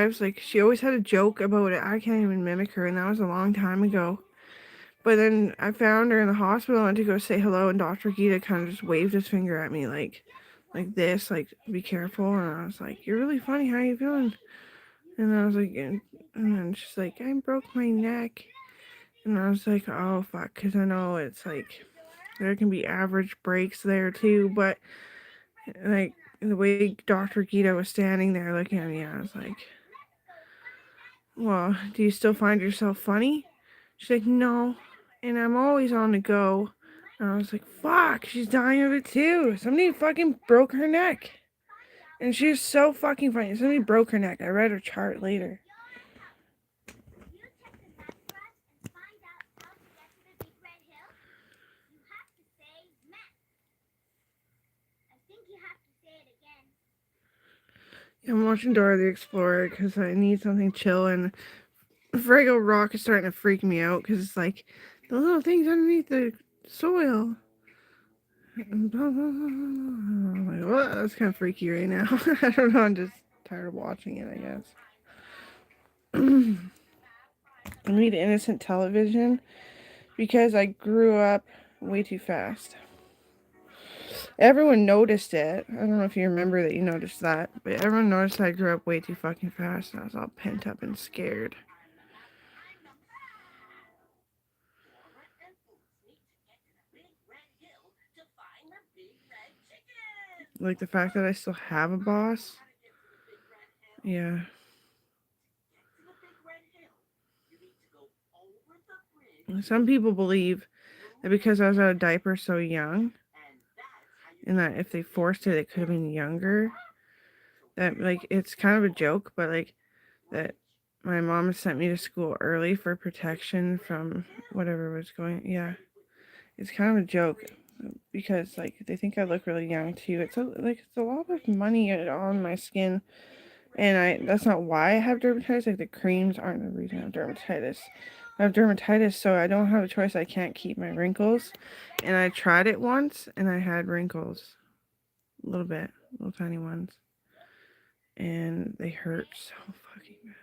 wives, like, she always had a joke about it. I can't even mimic her, and that was a long time ago. But then I found her in the hospital. I went to go say hello, and Dr. Gita kind of just waved his finger at me, like this, like, be careful. And I was like, you're really funny. How you feeling? And I was like, and then she's like, I broke my neck. And I was like, oh, fuck, because I know it's like, there can be average breaks there too, but like, the way Dr. Gita was standing there looking at me, I was like, well, do you still find yourself funny? She's like, no. And I'm always on the go. And I was like, fuck, she's dying of it too. Somebody fucking broke her neck. And she was so fucking funny. Somebody broke her neck. I read her chart later. I'm watching Dora the Explorer because I need something chill, and Fraggle Rock is starting to freak me out because it's like the little things underneath the soil. I'm like, well, that's kind of freaky right now. I don't know. I'm just tired of watching it, I guess. I need innocent television because I grew up way too fast. Everyone noticed it. I don't know if you remember that you noticed that, but everyone noticed I grew up way too fucking fast, and I was all pent up and scared. Like the fact that I still have a boss. Yeah. Some people believe that because I was out of diaper so young, and that if they forced it, it could have been younger. That, like, it's kind of a joke, but like that my mom sent me to school early for protection from whatever was going. Yeah, it's kind of a joke because like they think I look really young too. It's a lot of money on my skin, and that's not why I have dermatitis. Like the creams aren't the reason I have dermatitis. I have dermatitis, so I don't have a choice. I can't keep my wrinkles, and I tried it once, and I had wrinkles, a little bit, little tiny ones, and they hurt so fucking bad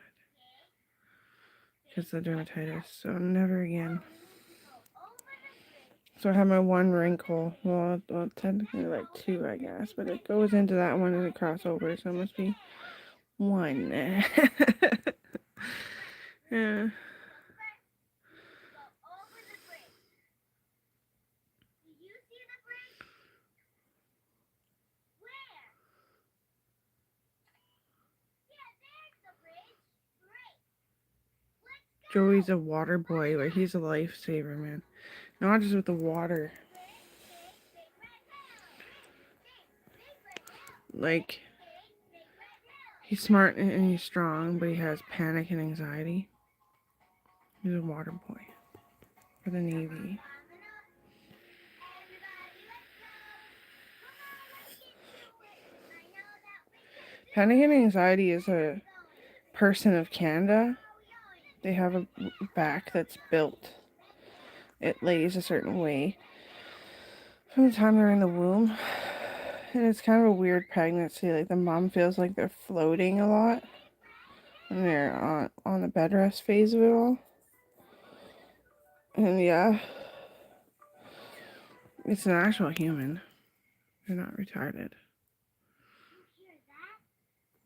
because of the dermatitis. So never again. So I have my one wrinkle. Well, technically like two, I guess, but it goes into that one as a crossover, so it must be one. Yeah. Joey's a water boy, but he's a lifesaver, man. Not just with the water. Like, he's smart and he's strong, but he has panic and anxiety. He's a water boy for the Navy. Panic and anxiety is a person of Canada. They have a back that's built. It lays a certain way from the time they're in the womb. And it's kind of a weird pregnancy. Like the mom feels like they're floating a lot. And they're on the bed rest phase of it all. And yeah, it's an actual human. They're not retarded.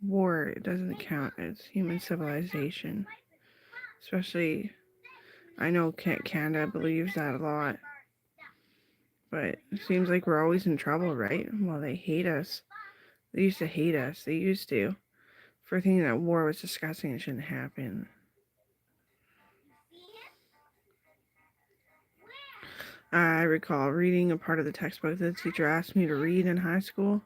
War, it doesn't count as human civilization. Especially, I know Canada believes that a lot. But it seems like we're always in trouble, right? Well, they hate us. They used to hate us. They used to. For thinking that war was disgusting and shouldn't happen. I recall reading a part of the textbook that the teacher asked me to read in high school.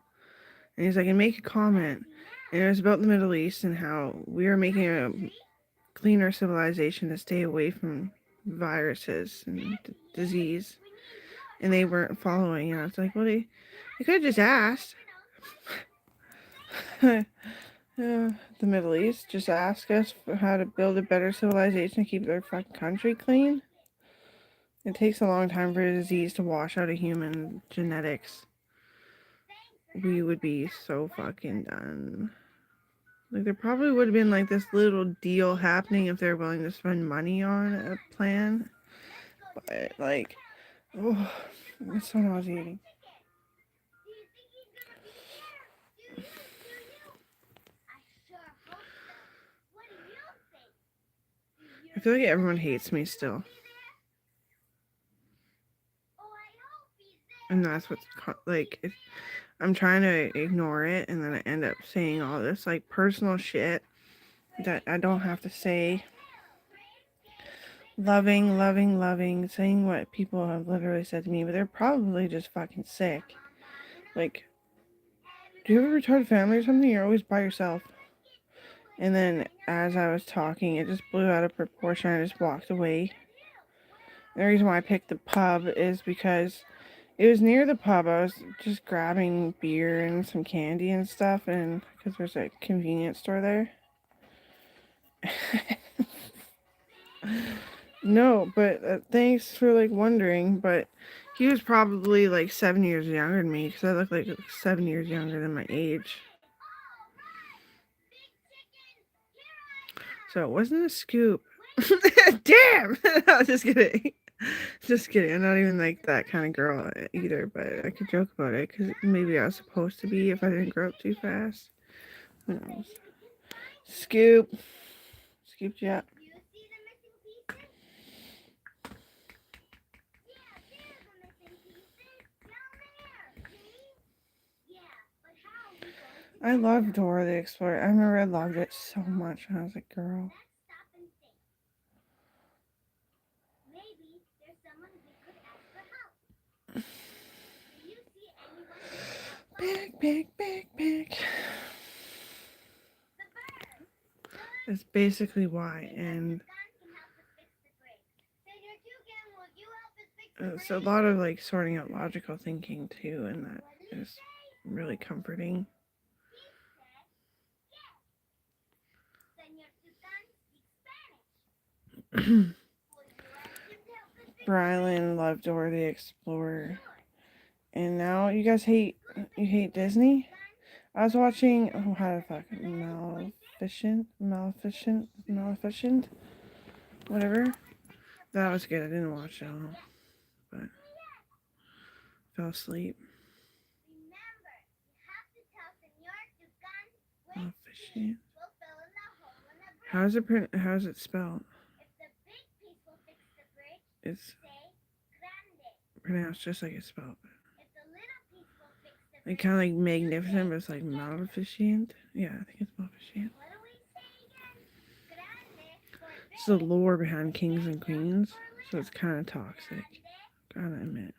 And he's like, and make a comment. And it was about the Middle East and how we are making a cleaner civilization to stay away from viruses and disease. And they weren't following. And I was like, well, they could have just asked. The Middle East just ask us for how to build a better civilization to keep their fucking country clean. It takes a long time for a disease to wash out of human genetics. We would be so fucking done. Like, there probably would have been like this little deal happening if they're willing to spend money on a plan. But like, oh, it's so nauseating. I feel like everyone hates me still. And that's what's like, I'm trying to ignore it, and then I end up saying all this like personal shit that I don't have to say. Loving, saying what people have literally said to me, but they're probably just fucking sick. Like, do you have a retarded family or something? You're always by yourself. And then as I was talking, it just blew out of proportion. I just walked away. The reason why I picked the pub is because it was near the pub. I was just grabbing beer and some candy and stuff, and because there's a convenience store there. No, but thanks for like wondering. But he was probably like 7 years younger than me, because I look like 7 years younger than my age. So it wasn't a scoop. Damn! I was just kidding. Just kidding. I'm not even like that kind of girl either, but I could joke about it because maybe I was supposed to be if I didn't grow up too fast. Who knows? Scoop. Scooped you up. I love Dora the Explorer. I remember I loved it so much when I was a girl. Big. That's basically why, and it's a lot of like sorting out logical thinking too, and that is really comforting. Brylan loved Dora the Explorer, and now you guys hate Disney. I was watching how the fuck Maleficent, whatever. That was good. I didn't watch it all, but fell asleep. Maleficent. How is it spelled? It's pronounced just like it's spelled. Like kind of like magnificent, but it's like Maleficent. Yeah, I think it's Maleficent. It's the lore behind kings and queens, so it's kind of toxic. Gotta admit.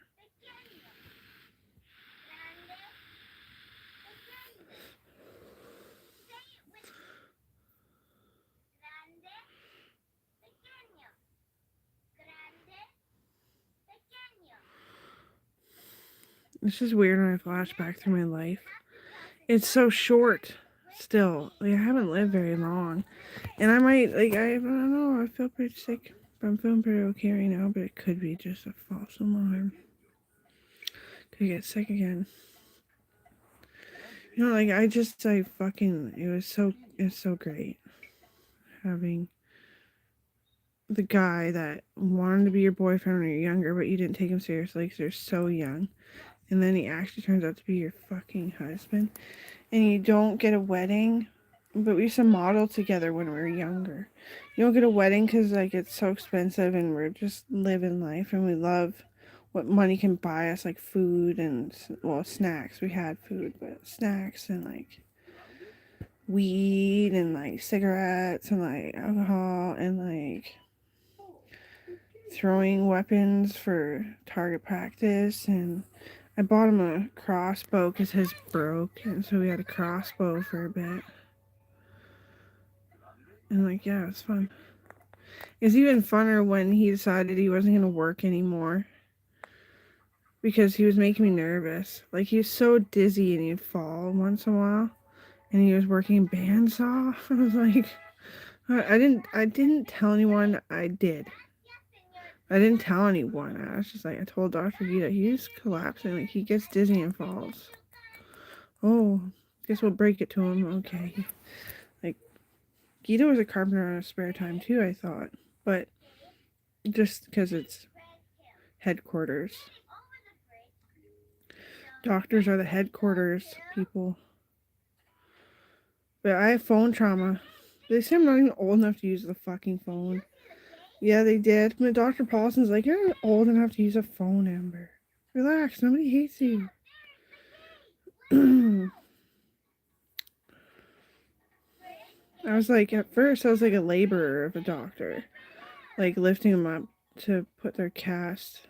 It's just weird when I flash back through my life. It's so short still. Like, I haven't lived very long. And I might, like, I don't know, I feel pretty sick. But I'm feeling pretty okay right now, but it could be just a false alarm. Could get sick again. You know, like, it was so great having the guy that wanted to be your boyfriend when you're younger, but you didn't take him seriously because you're so young. And then he actually turns out to be your fucking husband. And you don't get a wedding, but we used to model together when we were younger. You don't get a wedding because, like, it's so expensive and we're just living life and we love what money can buy us, like food and, well, snacks. We had food, but snacks and, like, weed and, like, cigarettes and, like, alcohol and, like, throwing weapons for target practice. And I bought him a crossbow because his broke, and so we had a crossbow for a bit. And like, yeah, it was fun. It was even funner when he decided he wasn't gonna work anymore because he was making me nervous. Like, he was so dizzy and he'd fall once in a while, and he was working bandsaw. I was like, I didn't tell anyone. I did. I didn't tell anyone. I was just like, I told Dr. Gita, he's collapsing. Like, he gets dizzy and falls. Oh, guess we'll break it to him. Okay. Like, Guido was a carpenter in his spare time too, I thought. But just because it's headquarters. Doctors are the headquarters people. But I have phone trauma. They say I'm not even old enough to use the fucking phone. Yeah, they did. But Dr. Paulson's like, you're not old enough to use a phone, Amber. Relax, nobody hates you. I was like, at first, I was like a laborer of a doctor. Like, lifting them up to put their cast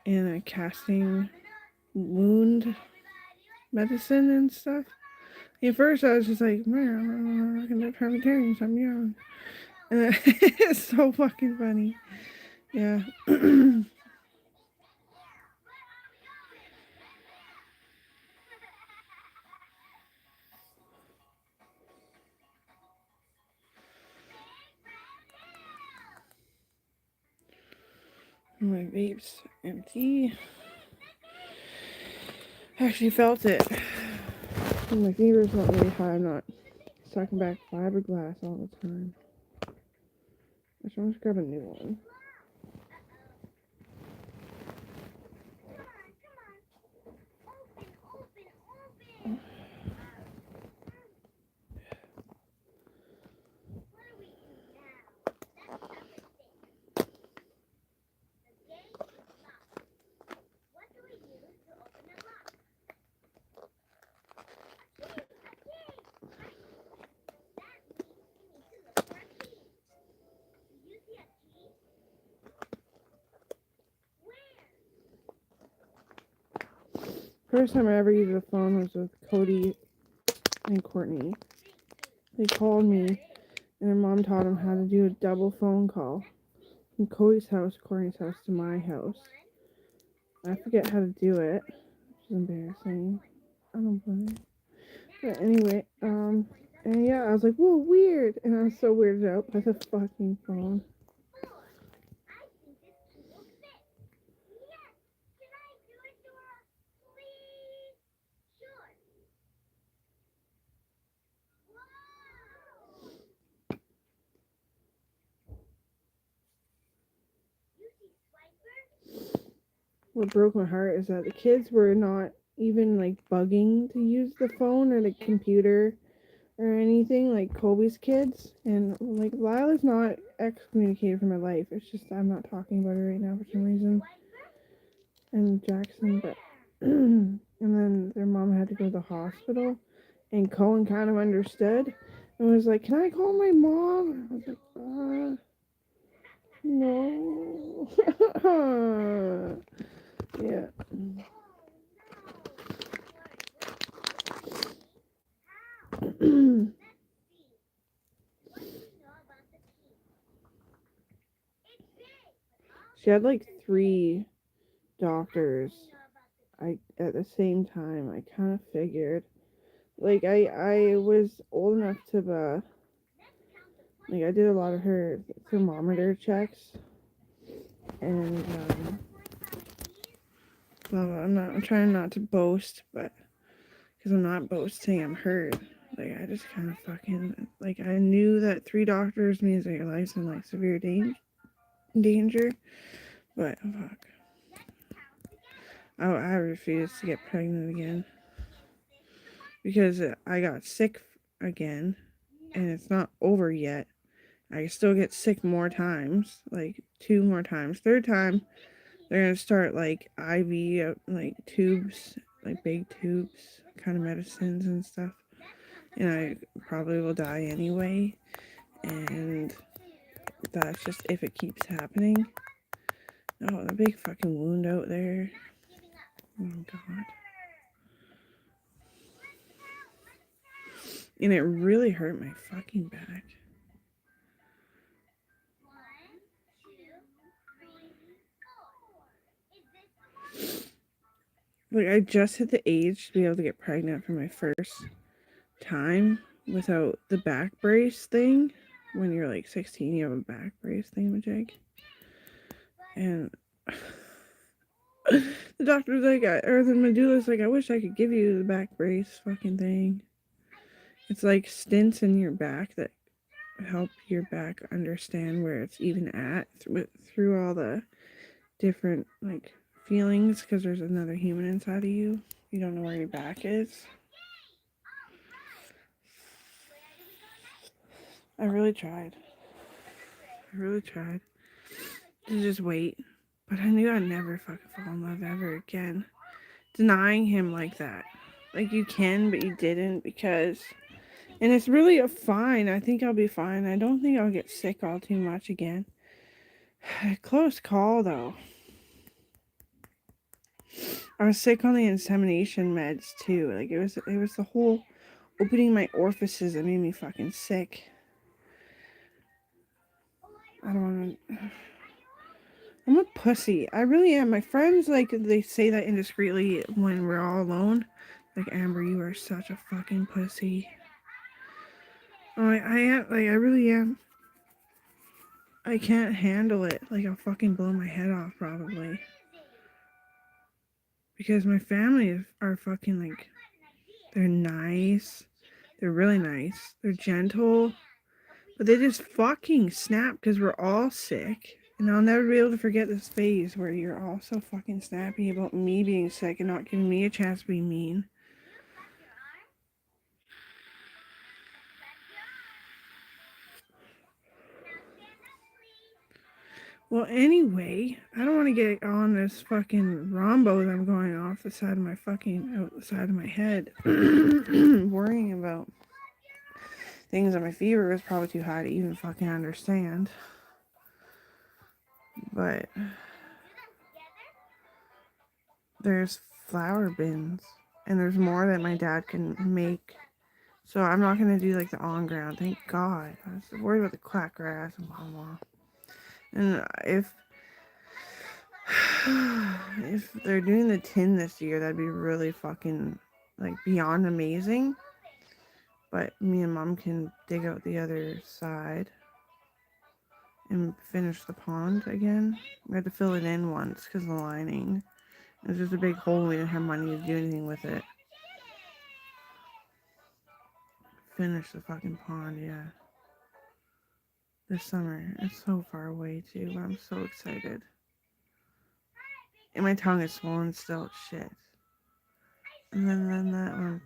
in a casting wound medicine and stuff. At first, I was just like, man, I can live Presbyterians, I'm young. And it's so fucking funny. Yeah. My vape's empty. I actually felt it. And my fever's not really high. I'm not sucking back fiberglass all the time. I should just grab a new one. First time I ever used a phone was with Cody and Courtney. They called me, and their mom taught them how to do a double phone call from Cody's house, Courtney's house, to my house. I forget how to do it, which is embarrassing. I don't blame. But anyway, and yeah, I was like, whoa, weird, and I was so weirded out by the fucking phone. What broke my heart is that the kids were not even like bugging to use the phone or the computer or anything like Kobe's kids. And like Lila's not excommunicated from my life. It's just I'm not talking about her right now for some reason. And Jackson, but and then their mom had to go to the hospital, and Cohen kind of understood and was like, "Can I call my mom?" I was like, no. Yeah. She had like 3 doctors. At the same time, I kind of figured, like I was old enough to like I did a lot of her thermometer checks, and well, I'm trying not to boast, but because I'm not boasting, I'm hurt. Like I just kind of fucking like I knew that 3 doctors means that your life's in like severe danger, but fuck. I refuse to get pregnant again because I got sick again, and it's not over yet. I still get sick more times, like 2 more times. Third time, they're gonna start like IV, like tubes, like big tubes, kind of medicines and stuff. And I probably will die anyway. And that's just if it keeps happening. Oh, the big fucking wound out there. Oh god. And it really hurt my fucking back. Like I just hit the age to be able to get pregnant for my first time without the back brace thing. When you're like 16, you have a back brace thingamajig. And the doctor's like, or the medulla's like, I wish I could give you the back brace fucking thing. It's like stents in your back that help your back understand where it's even at through all the different like feelings, because there's another human inside of you. You don't know where your back is. I really tried. To just wait. But I knew I'd never fucking fall in love ever again. Denying him like that. Like you can, but you didn't because. And it's really a fine. I think I'll be fine. I don't think I'll get sick all too much again. Close call though. I was sick on the insemination meds too. Like it was the whole opening my orifices that made me fucking sick. I don't want to. I'm a pussy. I really am. My friends, like, they say that indiscreetly when we're all alone. Like, Amber, you are such a fucking pussy. Oh, I am. Like, I really am. I can't handle it. Like, I'll fucking blow my head off, probably. Because my family are fucking, like, they're nice. They're really nice. They're gentle. But they just fucking snap because we're all sick. And I'll never be able to forget this phase where you're all so fucking snappy about me being sick and not giving me a chance to be mean. Well, anyway, I don't want to get on this fucking Rombo that I'm going off the side of my fucking, out the side of my head. Worrying about things that my fever is probably too high to even fucking understand. But there's flower bins, and there's more that my dad can make. So I'm not going to do like the on ground, thank God. I was worried about the clack grass and blah blah. And if they're doing the tin this year, that'd be really fucking like beyond amazing. But me and Mom can dig out the other side and finish the pond again. We had to fill it in once because of the lining. It was just a big hole and we didn't have money to do anything with it. Finish the fucking pond, yeah. This summer. It's so far away too, but I'm so excited. And my tongue is swollen still. Shit. And then that one.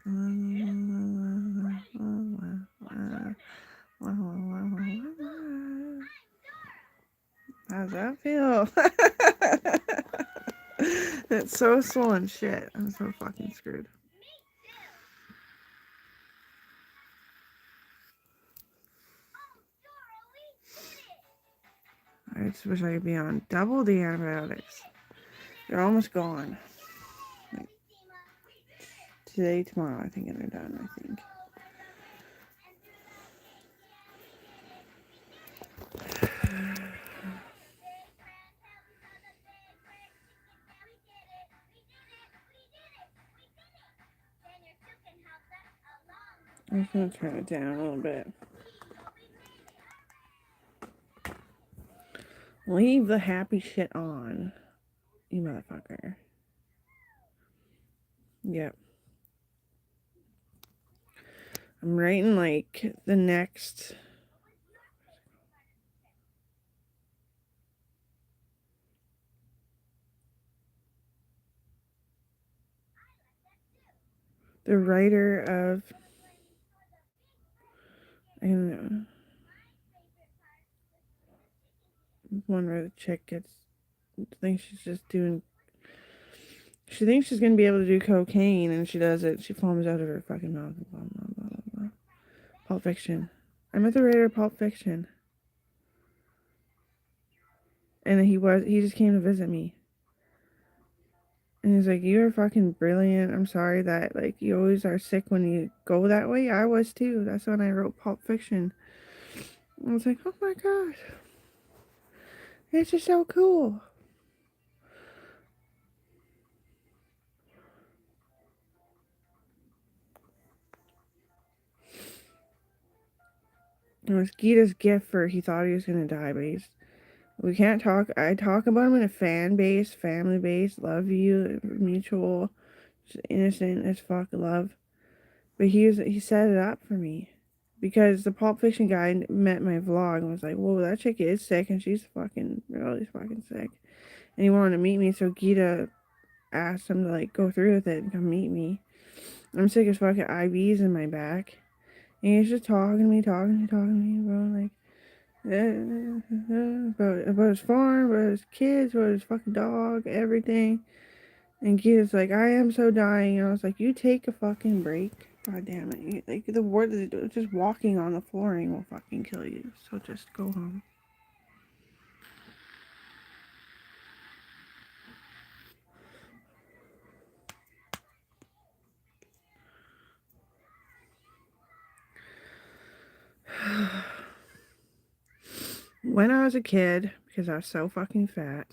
How's that feel? It's so swollen. Shit. I'm so fucking screwed. I just wish I could be on double the antibiotics. They're almost gone. Like, today, tomorrow, I think they're done, I think. I'm just gonna turn it down a little bit. Leave the happy shit on, you motherfucker. Yep. I'm writing like the next. The writer of. I don't know. One where the chick thinks she's just doing. She thinks she's gonna be able to do cocaine, and she does it. She foams out of her fucking mouth. Blah blah blah blah blah. Pulp Fiction. I met the writer of Pulp Fiction, and he just came to visit me. And he's like, "You're fucking brilliant. I'm sorry that like you always are sick when you go that way. I was too. That's when I wrote Pulp Fiction." I was like, "Oh my god, it's just so cool." It was Gita's gift for he thought he was gonna die, but we can't talk. I talk about him in a fan base, family base, love you, mutual, just innocent as fuck love. But he set it up for me. because the Pulp Fiction guy met my vlog and was like, whoa, that chick is sick and she's fucking really fucking sick. And he wanted to meet me, so Gita asked him to like go through with it and come meet me. I'm sick as fucking IVs in my back. And he's just talking to me, bro, like about his farm, about his kids, about his fucking dog, everything. And Gita's like, I am so dying. And I was like, you take a fucking break. God damn it. Like, the word is just walking on the flooring will fucking kill you. So just go home. When I was a kid, because I was so fucking fat,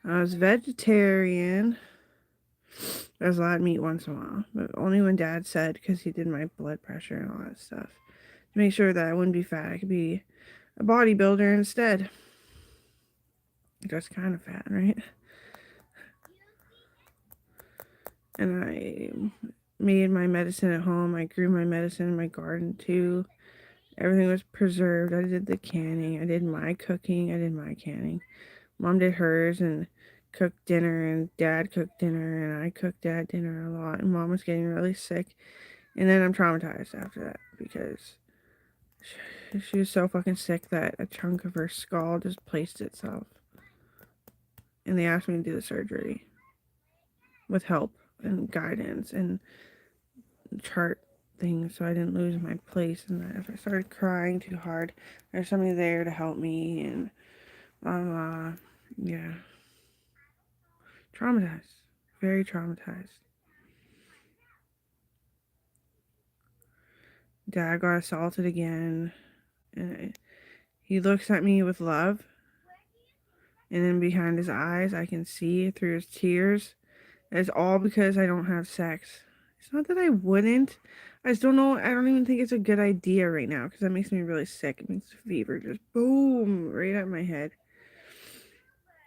I was vegetarian. I was allowed meat once in a while, but only when Dad said, because he did my blood pressure and all that stuff, to make sure that I wouldn't be fat. I could be a bodybuilder instead. Just kind of fat, right? And I made my medicine at home. I grew my medicine in my garden too. Everything was preserved. I did the canning. I did my cooking. I did my canning. Mom did hers and cooked dinner, and Dad cooked dinner, and I cooked Dad dinner a lot. And Mom was getting really sick. And then I'm traumatized after that because she was so fucking sick that a chunk of her skull just placed itself. And they asked me to do the surgery with help and guidance and chart things so I didn't lose my place. And if I started crying too hard, there's somebody there to help me. And yeah, traumatized, very traumatized. Dad got assaulted again, and he looks at me with love, and then behind his eyes I can see through his tears. It's all because I don't have sex. It's not that I wouldn't. I just don't know. I don't even think it's a good idea right now because that makes me really sick. It makes the fever just boom right at my head.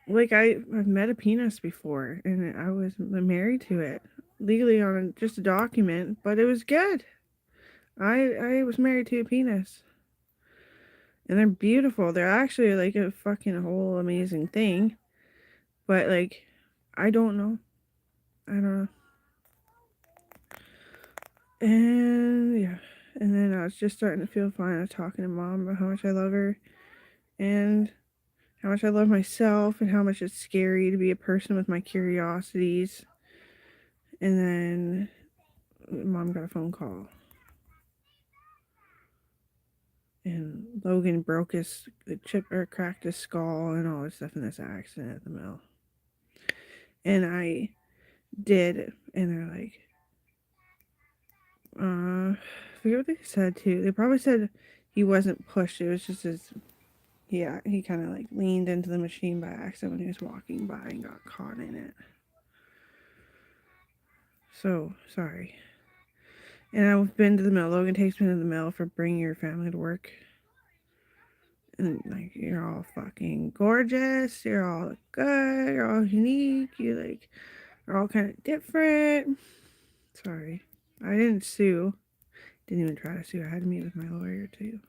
Like I've met a penis before and I was married to it legally on just a document, but it was good. I was married to a penis. And they're beautiful. They're actually like a fucking whole amazing thing. But like I don't know. I don't know. And yeah. And then I was just starting to feel fine. I was talking to Mom about how much I love her and how much I love myself and how much it's scary to be a person with my curiosities. And then Mom got a phone call. And Logan broke his chip or cracked his skull and all this stuff in this accident at the mill. And I did. And they're like, I forget what they said too. They probably said he wasn't pushed. It was just his, yeah, he kind of like leaned into the machine by accident when he was walking by and got caught in it. So, sorry. And I've been to the mill. Logan takes me to the mill for bringing your family to work. And like, you're all fucking gorgeous. You're all good. You're all unique. You're all kind of different. Sorry. I didn't sue. Didn't even try to sue. I had to meet with my lawyer too.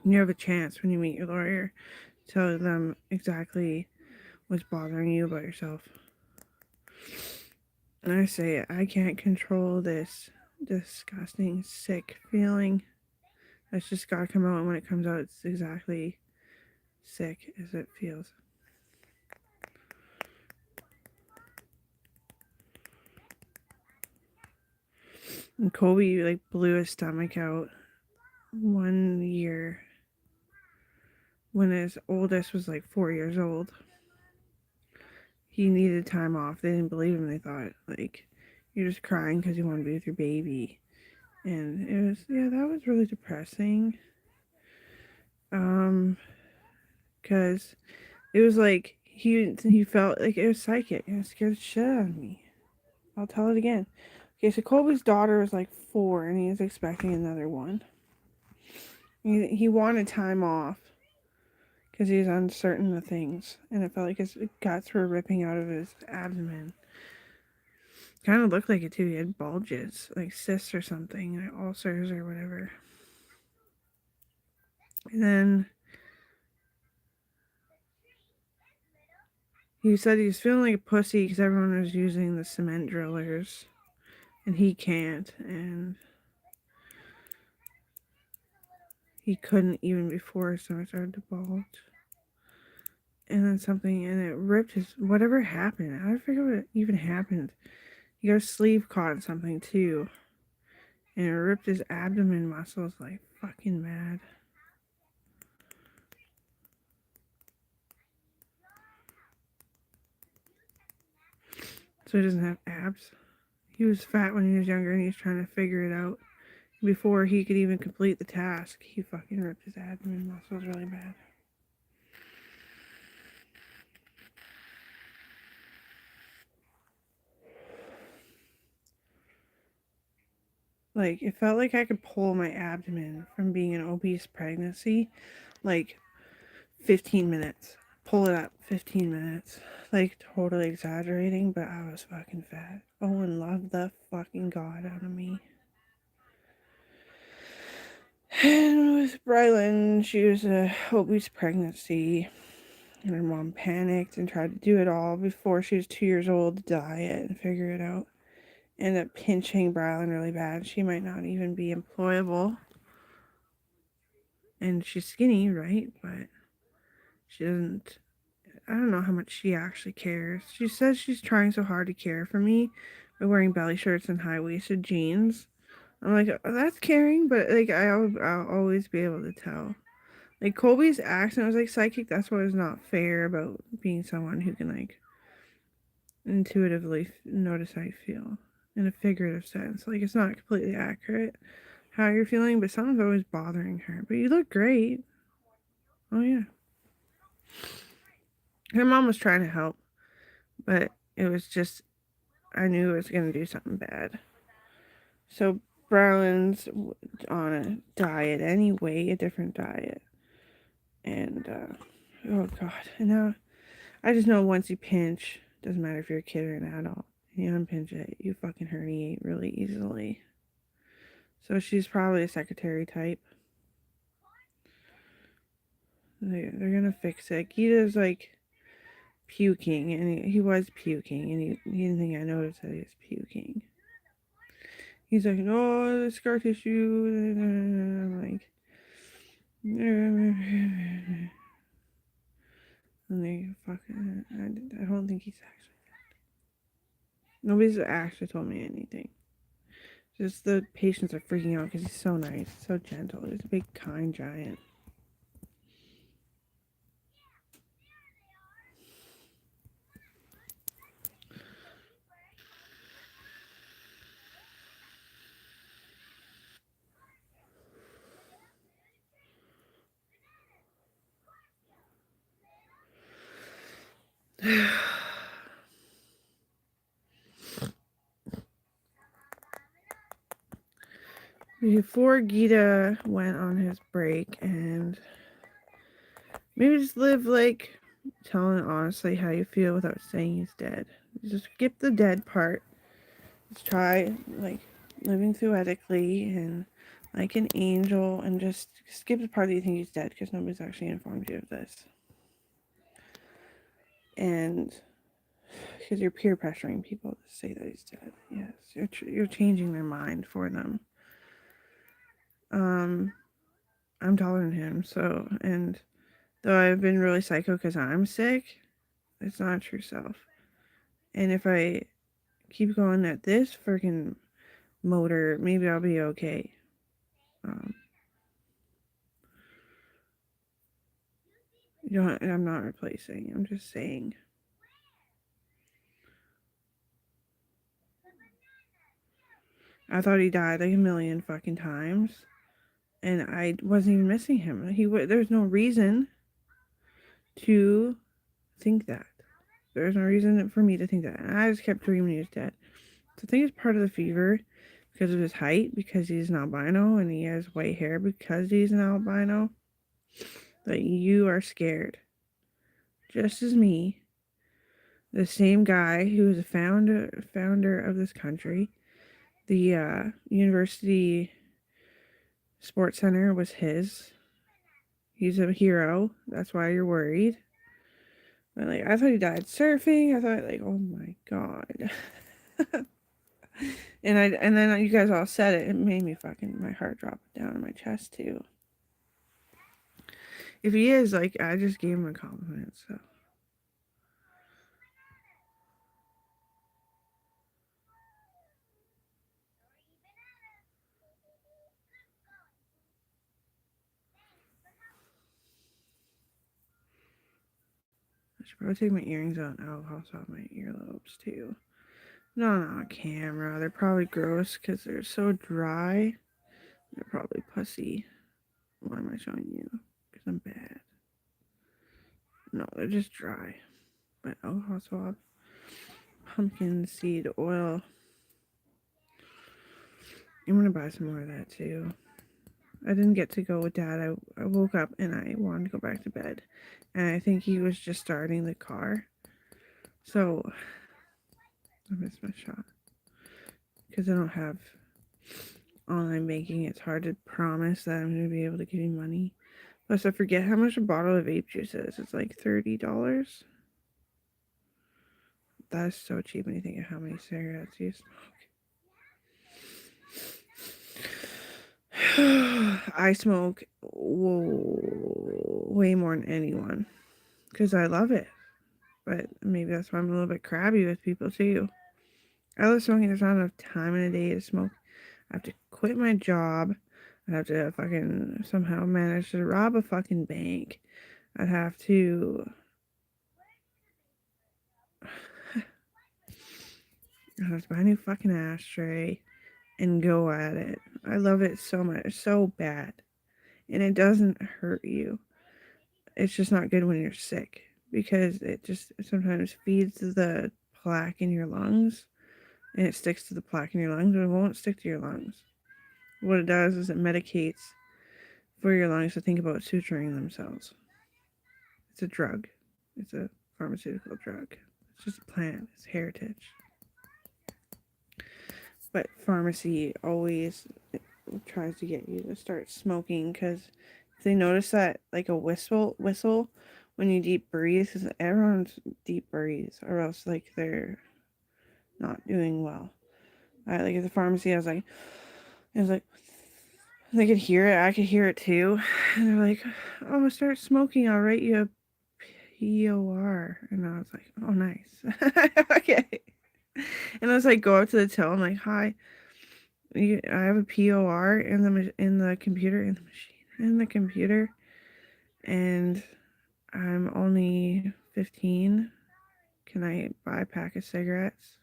You have a chance when you meet your lawyer. Tell them exactly what's bothering you about yourself. And I say, I can't control this disgusting, sick feeling. That's just gotta come out. And when it comes out, it's exactly sick as it feels. And Kobe like blew his stomach out 1 year when his oldest was like 4 years old. He needed time off. They didn't believe him. They thought like, you're just crying because you want to be with your baby. And it was, yeah, that was really depressing. Because it was like he felt like it was psychic and it scared the shit out of me. I'll tell it again. Okay, so Colby's daughter was like 4 and he was expecting another one. He wanted time off because he's uncertain of things, and it felt like his guts were ripping out of his abdomen. Kind of looked like it too. He had bulges, like cysts or something, like ulcers or whatever. And then he said he was feeling like a pussy because everyone was using the cement drillers, and he can't, and he couldn't even before his stomach started to bulge. And then something, and it ripped his, whatever happened. I don't figure what even happened. He got his sleeve caught in something too. And it ripped his abdomen muscles like fucking mad. So he doesn't have abs. He was fat when he was younger and he's trying to figure it out. Before he could even complete the task, he fucking ripped his abdomen muscles really bad. Like, it felt like I could pull my abdomen from being an obese pregnancy, like 15 minutes. Pull it up 15 minutes. Like, totally exaggerating, but I was fucking fat. Owen loved the fucking god out of me. And with Brylan, she was a obese pregnancy. And her mom panicked and tried to do it all before she was 2 years old to diet and figure it out. Ended up pinching Brylan really bad. She might not even be employable. And she's skinny, right? But she doesn't, I don't know how much she actually cares. She says she's trying so hard to care for me by wearing belly shirts and high-waisted jeans. I'm like, oh, that's caring, but like I'll always be able to tell. Like Colby's accent was like psychic. That's what was not fair about being someone who can like intuitively notice how you feel in a figurative sense. Like it's not completely accurate how you're feeling, but something's always bothering her. But you look great. Oh yeah. Her mom was trying to help, but it was just I knew it was gonna do something bad. So Brylan's on a diet anyway, a different diet. And oh god. And now I just know once you pinch, doesn't matter if you're a kid or an adult, and you unpinch it, you fucking herniate really easily. So she's probably a secretary type. They're gonna fix it. Gita's like puking, and he was puking, and he didn't think I noticed that he was puking. He's like, no, the scar tissue. And I'm like, and they fucking, I don't think he's actually dead. Nobody's actually told me anything. Just the patients are freaking out because he's so nice, so gentle. He's a big, kind giant. Before Gita went on his break, and maybe just live like telling honestly how you feel without saying he's dead. Just skip the dead part. Just try like living theoretically and like an angel, and just skip the part that you think he's dead because nobody's actually informed you of this. And because you're peer pressuring people to say that he's dead. Yes, you're changing their mind for them. I'm taller than him, so, and though I've been really psycho because I'm sick, it's not true self. And if I keep going at this freaking motor, maybe I'll be okay. I'm not replacing. I'm just saying. I thought he died like a million fucking times, and I wasn't even missing him. There's no reason to think that. There's no reason for me to think that. And I just kept dreaming he was dead. So I think it's part of the fever because of his height, because he's an albino, and he has white hair because he's an albino. that you are scared, just as me, the same guy who was a founder of this country. The university sports center was his. He's a hero. That's why you're worried. But like, I thought he died surfing. I thought like, oh my god. and then you guys all said it. It made me fucking my heart drop down in my chest too. If he is, like, I just gave him a compliment. So. I should probably take my earrings out and I'll also have my earlobes too. No, on camera. They're probably gross because they're so dry. They're probably pussy. Why am I showing you? Because I'm bad. No, they're just dry. But I'll also have pumpkin seed oil. I'm going to buy some more of that too. I didn't get to go with Dad. I woke up and I wanted to go back to bed. And I think he was just starting the car. So I missed my shot. Because I don't have online banking. It's hard to promise that I'm going to be able to give you money. Plus, I forget how much a bottle of vape juice is. It's like $30. That is so cheap when you think of how many cigarettes you smoke. I smoke way more than anyone because I love it. But maybe that's why I'm a little bit crabby with people too. I love smoking. There's not enough time in a day to smoke. I have to quit my job. I'd have to fucking somehow manage to rob a fucking bank. I'd have to buy a new fucking ashtray and go at it. I love it so much, so bad. And it doesn't hurt you. It's just not good when you're sick because it just sometimes feeds the plaque in your lungs and it sticks to the plaque in your lungs, but it won't stick to your lungs. What it does is it medicates for your lungs to think about suturing themselves. It's a drug. It's a pharmaceutical drug. It's just a plant. It's heritage. But pharmacy always tries to get you to start smoking because if they notice that like a whistle when you deep breathe, because everyone's deep breathes or else like they're not doing well. Like at the pharmacy, I was like they could hear it. I could hear it too, and they're like, "Oh, start smoking. I'll write you a POR," and I was like, "Oh, nice, okay." And I was like, go up to the till. I'm like, "Hi, I have a POR in the computer in the computer, and I'm only 15. Can I buy a pack of cigarettes?"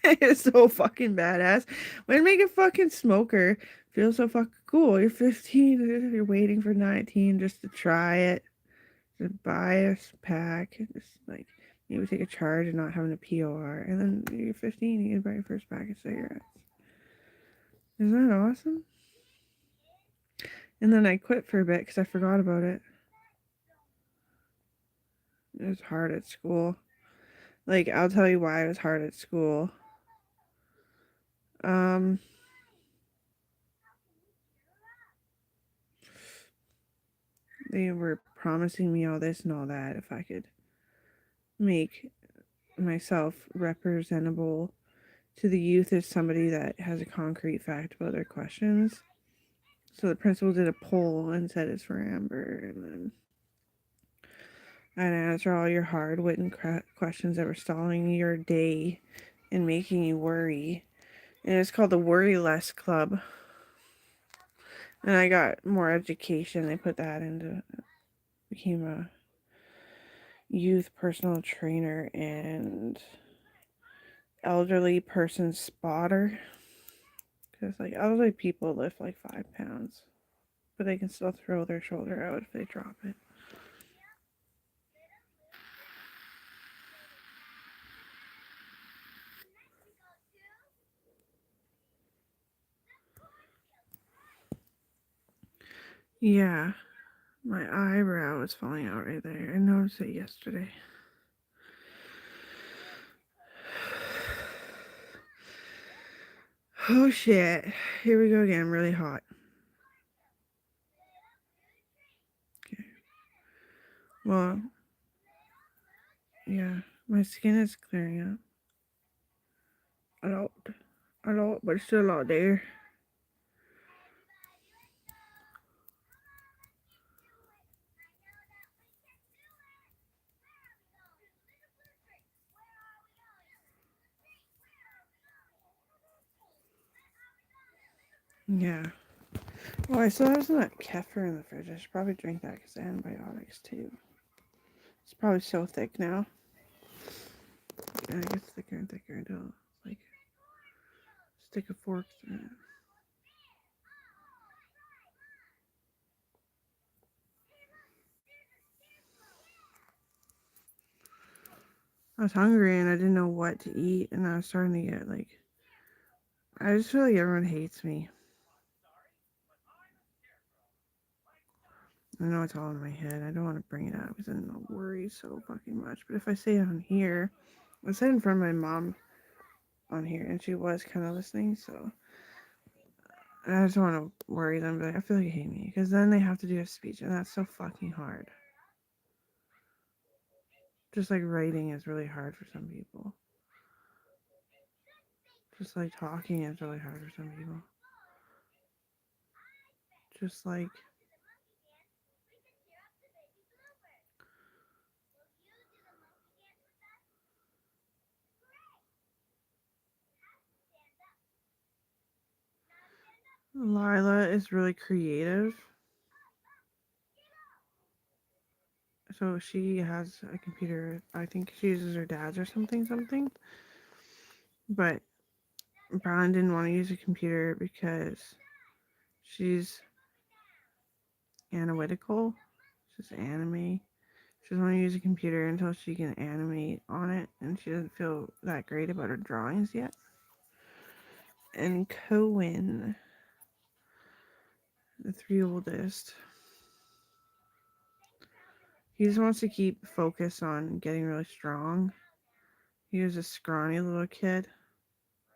It's so fucking badass. Way to make a fucking smoker feel so fucking cool. You're 15. You're waiting for 19 just to try it, to buy a pack, just like maybe take a charge and not having a POR, and then you're 15. You can buy your first pack of cigarettes. Isn't that awesome? And then I quit for a bit because I forgot about it. It was hard at school. Like, I'll tell you why it was hard at school. They were promising me all this and all that if I could make myself representable to the youth as somebody that has a concrete fact about their questions. So the principal did a poll and said it's for Amber, and then I'd answer all your hard-witting questions that were stalling your day and making you worry. And it's called the Worry Less Club. And I got more education. They put that into, became a youth personal trainer and elderly person spotter. Because like elderly people lift like 5 pounds, but they can still throw their shoulder out if they drop it. Yeah, my eyebrow is falling out right there. I noticed it yesterday. Oh shit. Here we go again. Really hot. Okay. Well, yeah, my skin is clearing up. A lot. A lot, but still a lot there. Yeah. Oh, I still have some of that kefir in the fridge. I should probably drink that because antibiotics too. It's probably so thick now. And it gets thicker and thicker until it's like stick a fork through it. I was hungry and I didn't know what to eat, and I was starting to get like, I just feel like everyone hates me. I know it's all in my head. I don't want to bring it up because I don't worry so fucking much. But if I say it on here, I said it in front of my mom on here, and she was kind of listening, so I just don't want to worry them. But I feel like they hate me because then they have to do a speech, and that's so fucking hard. Just like writing is really hard for some people. Just like talking is really hard for some people. Just like Lila is really creative. So she has a computer. I think she uses her dad's or something. But Brown didn't want to use a computer because she's analytical. She's anime. She doesn't want to use a computer until she can animate on it, and she doesn't feel that great about her drawings yet. And Cohen, the three oldest, he just wants to keep focus on getting really strong. He was a scrawny little kid.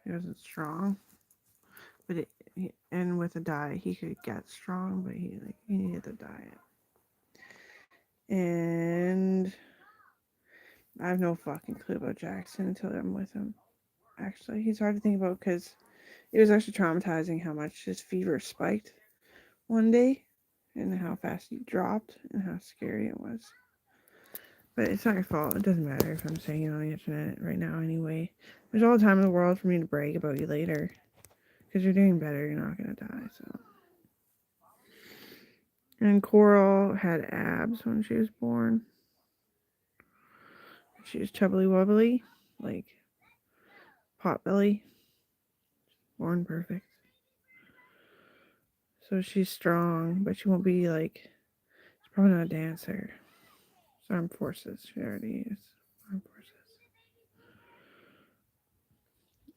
He wasn't strong, but and with a diet he could get strong, but he needed the diet. And I have no fucking clue about Jackson until I'm with him. Actually, he's hard to think about because it was actually traumatizing how much his fever spiked one day and how fast he dropped and how scary it was. But it's not your fault. It doesn't matter if I'm saying it on the internet right now anyway. There's all the time in the world for me to brag about you later. Because you're doing better, you're not going to die, so. And Coral had abs when she was born. She was chubbly wobbly, like pot belly. Born perfect. So she's strong, but she won't be like, she's probably not a dancer. It's armed forces. She already is armed forces.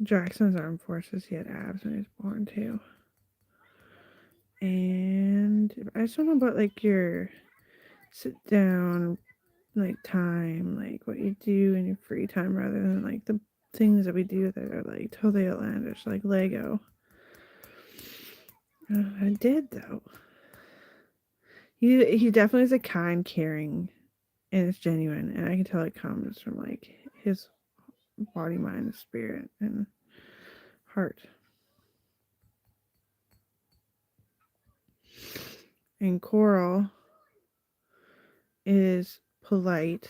Jackson's armed forces. He had abs when he was born too. And I just don't know about like your sit down like time, like what you do in your free time rather than like the things that we do that are like totally outlandish, like Lego. I did though. He definitely is a kind, caring, and it's genuine, and I can tell it comes from like his body, mind, spirit, and heart. And Coral is polite,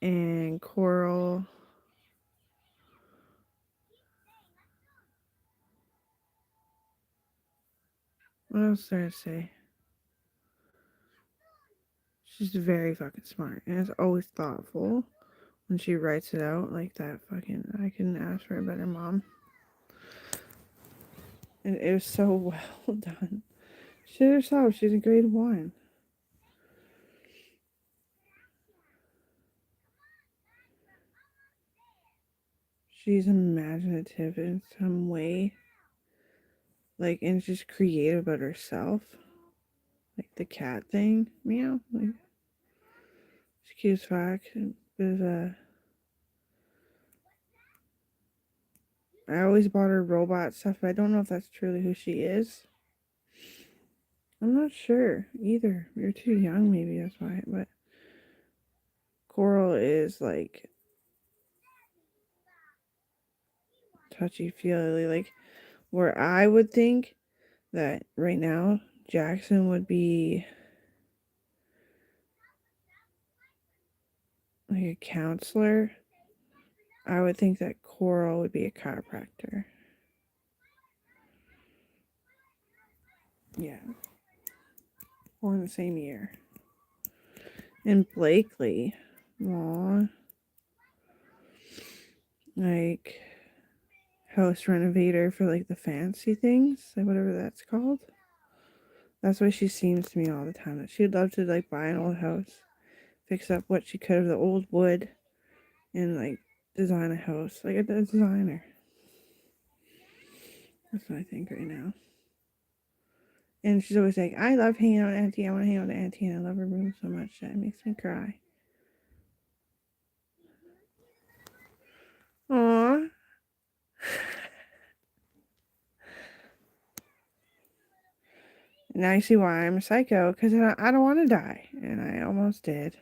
and Coral. What else did I say? She's very fucking smart and is always thoughtful when she writes it out like that. Fucking, I couldn't ask for a better mom. And it was so well done. She did herself. She's in grade 1. She's imaginative in some way. Like, and it's just creative about herself. Like the cat thing. Meow. Like, she's cute as fuck. But I always bought her robot stuff, but I don't know if that's truly who she is. I'm not sure either. We were too young, maybe that's why. But Coral is like touchy feely. Like, where I would think that right now Jackson would be like a counselor, I would think that Coral would be a chiropractor. Yeah. Or in the same year. And Blakely, aw, like house renovator for like the fancy things, like whatever that's called. That's why she seems to me all the time. That she'd love to like buy an old house, fix up what she could of the old wood, and like design a house like a designer. That's what I think right now. And she's always like, I love hanging out with Auntie. I want to hang out with Auntie, and I love her room so much that it makes me cry. Aww. Now you see why I'm a psycho, because I don't want to die, and I almost did.